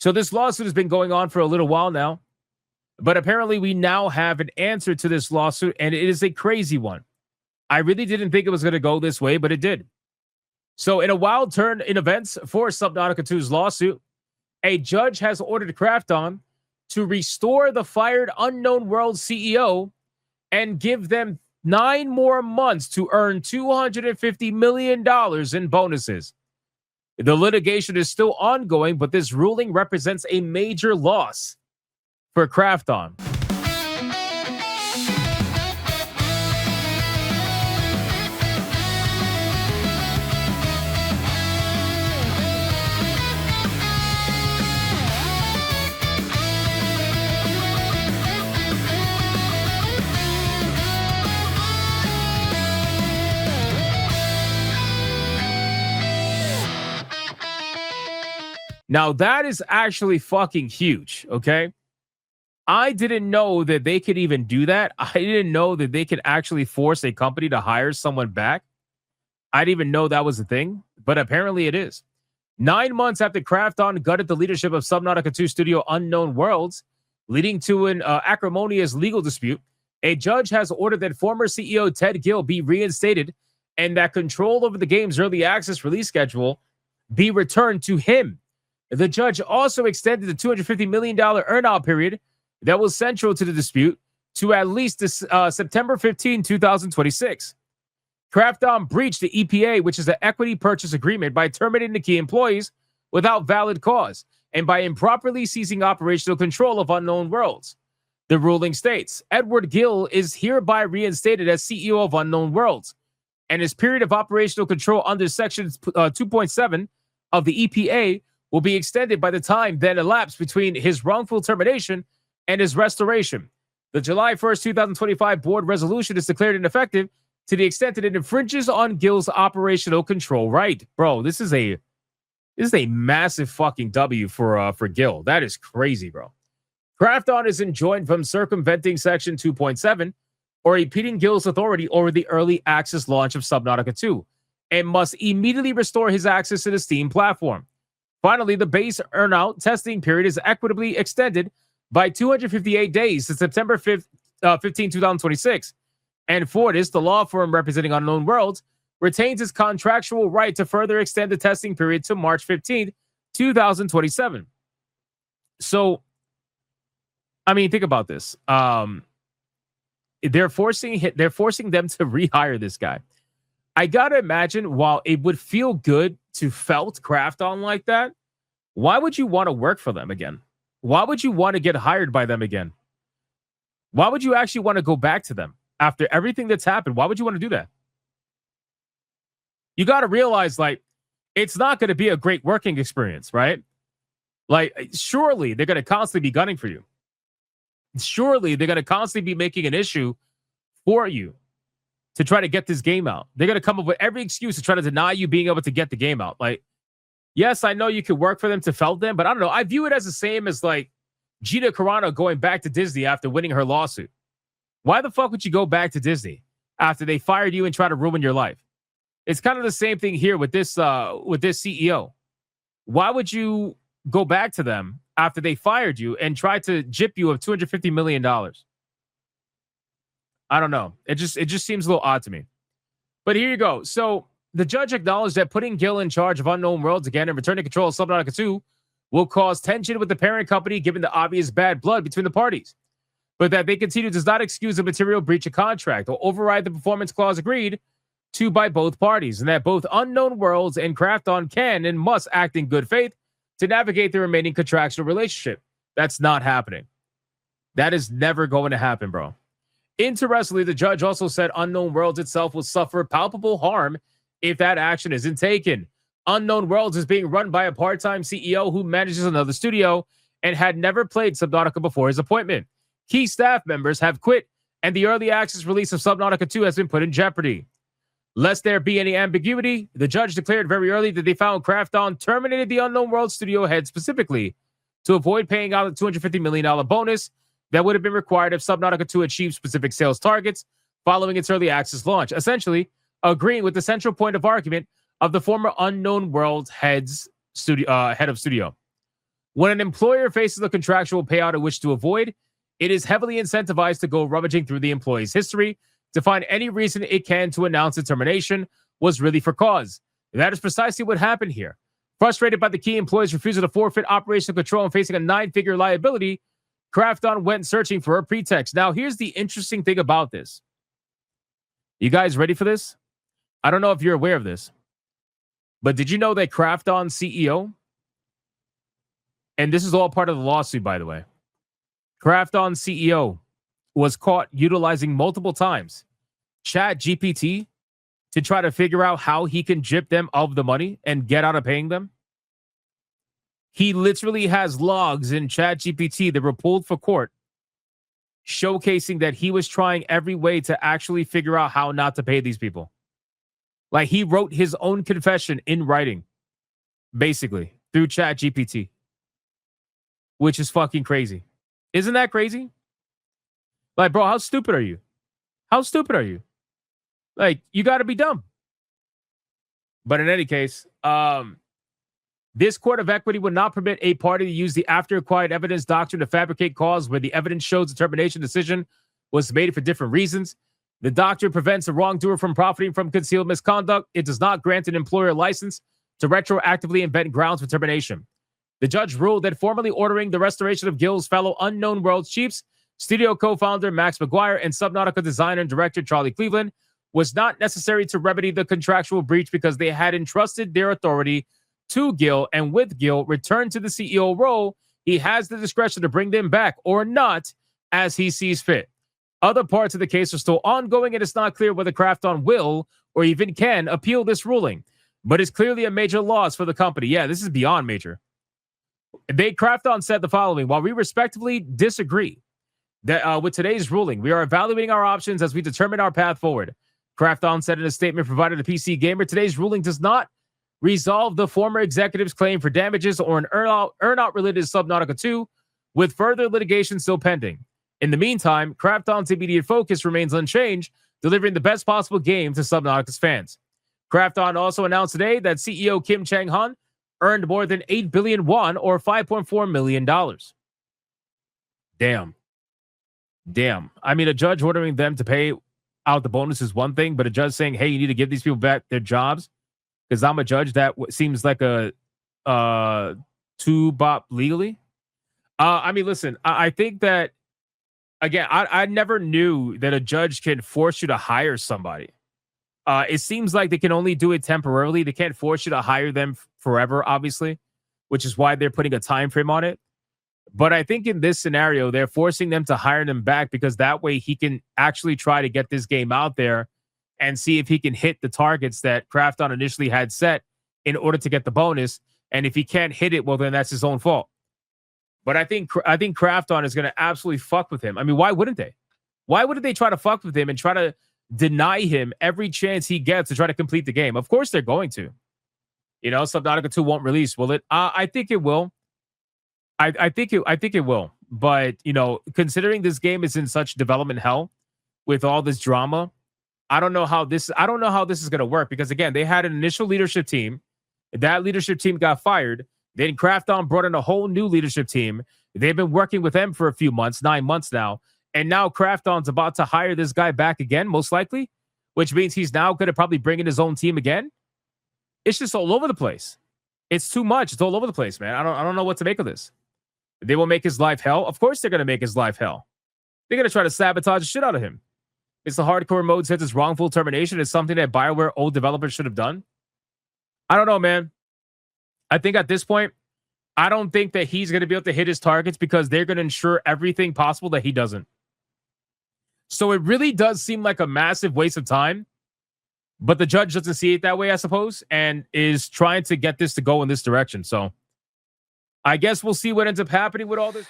So this lawsuit has been going on for a little while now, but apparently we now have an answer to this lawsuit, and it is a crazy one. I really didn't think it was going to go this way, but it did. So in a wild turn in events for Subnautica 2's lawsuit, a judge has ordered Krafton to restore the fired Unknown World CEO and give them 9 more months to earn $250 million in bonuses. The litigation is still ongoing, but this ruling represents a major loss for Krafton. Now, that is actually fucking huge, okay? I didn't know that they could even do that. I didn't know that they could actually force a company to hire someone back. I didn't even know that was a thing, but apparently it is. 9 months after Krafton gutted the leadership of Subnautica 2 studio Unknown Worlds, leading to an acrimonious legal dispute, a judge has ordered that former CEO Ted Gill be reinstated and that control over the game's early access release schedule be returned to him. The judge also extended the $250 million earn-out period that was central to the dispute to at least this, September 15, 2026. Krafton breached the EPA, which is the equity purchase agreement, by terminating the key employees without valid cause and by improperly seizing operational control of Unknown Worlds. The ruling states, Edward Gill is hereby reinstated as CEO of Unknown Worlds, and his period of operational control under Section 2.7 of the EPA will be extended by the time then elapsed between his wrongful termination and his restoration. The July 1st, 2025 board resolution is declared ineffective to the extent that it infringes on Gill's operational control right. Bro, this is a massive fucking W for Gill. That is crazy, bro. Krafton is enjoined from circumventing Section 2.7 or impeding Gill's authority over the early access launch of Subnautica 2 and must immediately restore his access to the Steam platform. Finally, the base earn-out testing period is equitably extended by 258 days to September 15, 2026. And Fortis, the law firm representing Unknown Worlds, retains its contractual right to further extend the testing period to March 15, 2027. So, I mean, think about this. They're forcing them to rehire this guy. I gotta imagine, while it would feel good to felt Krafton like that, why would you want to work for them again? Why would you want to get hired by them again? Why would you actually want to go back to them after everything that's happened? Why would you want to do that? You got to realize, like, it's not going to be a great working experience, right? Like, surely they're going to constantly be gunning for you. Surely they're going to constantly be making an issue for you to try to get this game out. They're going to come up with every excuse to try to deny you being able to get the game out. Like, yes, I know you could work for them to felt them, but I don't know. I view it as the same as, like, Gina Carano going back to Disney after winning her lawsuit. Why the fuck would you go back to Disney after they fired you and try to ruin your life? It's kind of the same thing here with this CEO. Why would you go back to them after they fired you and try to gyp you of $250 million? I don't know. It just seems a little odd to me. But here you go. So the judge acknowledged that putting Gill in charge of Unknown Worlds again and returning control of Subnautica 2 will cause tension with the parent company given the obvious bad blood between the parties. But that they continue does not excuse a material breach of contract or override the performance clause agreed to by both parties, and that both Unknown Worlds and Krafton can and must act in good faith to navigate the remaining contractual relationship. That's not happening. That is never going to happen, bro. Interestingly, the judge also said Unknown Worlds itself will suffer palpable harm if that action isn't taken. Unknown Worlds is being run by a part-time CEO who manages another studio and had never played Subnautica before his appointment. Key staff members have quit, and the early access release of Subnautica 2 has been put in jeopardy. Lest there be any ambiguity, the judge declared very early that they found Krafton terminated the Unknown World studio head specifically to avoid paying out a $250 million bonus that would have been required if Subnautica 2 achieved specific sales targets following its early access launch, essentially agreeing with the central point of argument of the former Unknown World head of studio. When an employer faces a contractual payout it wishes to avoid, it is heavily incentivized to go rummaging through the employee's history to find any reason it can to announce the termination was really for cause. That is precisely what happened here. Frustrated by the key employee's refusal to forfeit operational control and facing a 9-figure liability, Krafton went searching for a pretext. Now, here's the interesting thing about this. You guys ready for this? I don't know if you're aware of this, but did you know that Krafton's CEO, and this is all part of the lawsuit, by the way, Krafton's CEO was caught utilizing multiple times ChatGPT to try to figure out how he can gyp them of the money and get out of paying them? He literally has logs in ChatGPT that were pulled for court showcasing that he was trying every way to actually figure out how not to pay these people. Like, he wrote his own confession in writing, basically, through ChatGPT, which is fucking crazy. Isn't that crazy? Like, bro, how stupid are you? How stupid are you? Like, you got to be dumb. But in any case, this court of equity would not permit a party to use the after-acquired evidence doctrine to fabricate cause where the evidence shows the termination decision was made for different reasons. The doctrine prevents a wrongdoer from profiting from concealed misconduct. It does not grant an employer a license to retroactively invent grounds for termination. The judge ruled that formally ordering the restoration of Gill's fellow Unknown Worlds chiefs, studio co-founder Max McGuire, and Subnautica designer and director Charlie Cleveland was not necessary to remedy the contractual breach because they had entrusted their authority to Gill, and with Gill returned to the CEO role, he has the discretion to bring them back or not as he sees fit. Other parts of the case are still ongoing, and it's not clear whether Krafton will or even can appeal this ruling, but it's clearly a major loss for the company. Yeah, this is beyond major. Krafton said the following: while we respectively disagree that with today's ruling, we are evaluating our options as we determine our path forward. Krafton said in a statement provided to PC Gamer, today's ruling does not resolve the former executive's claim for damages or an earnout related to Subnautica 2, with further litigation still pending. In the meantime, Krafton's immediate focus remains unchanged, delivering the best possible game to Subnautica's fans. Krafton also announced today that CEO Kim Chang-han earned more than 8 billion won or $5.4 million. Damn. I mean, a judge ordering them to pay out the bonus is one thing, but a judge saying, hey, you need to give these people back their jobs, because I'm a judge, that seems like a two-bop legally. I mean, listen, I think that, again, I never knew that a judge can force you to hire somebody. It seems like they can only do it temporarily. They can't force you to hire them forever, obviously, which is why they're putting a time frame on it. But I think in this scenario, they're forcing them to hire them back because that way he can actually try to get this game out there and see if he can hit the targets that Krafton initially had set in order to get the bonus. And if he can't hit it, well, then that's his own fault. But I think Krafton is going to absolutely fuck with him. I mean, why wouldn't they? Why wouldn't they try to fuck with him and try to deny him every chance he gets to try to complete the game? Of course they're going to. You know, Subnautica 2 won't release, will it? I think it will. I think it will. But, you know, considering this game is in such development hell with all this drama, I don't know how this is going to work, because again, they had an initial leadership team. That leadership team got fired. Then Krafton brought in a whole new leadership team. They've been working with them for a few months, 9 months now. And now Krafton's about to hire this guy back again, most likely, which means he's now going to probably bring in his own team again. It's just all over the place. It's too much. It's all over the place, man. I don't know what to make of this. They will make his life hell. Of course they're going to make his life hell. They're going to try to sabotage the shit out of him. It's the hardcore mode says it's wrongful termination. It's something that BioWare old developers should have done. I don't know, man. I think at this point, I don't think that he's going to be able to hit his targets because they're going to ensure everything possible that he doesn't. So it really does seem like a massive waste of time. But the judge doesn't see it that way, I suppose, and is trying to get this to go in this direction. So I guess we'll see what ends up happening with all this.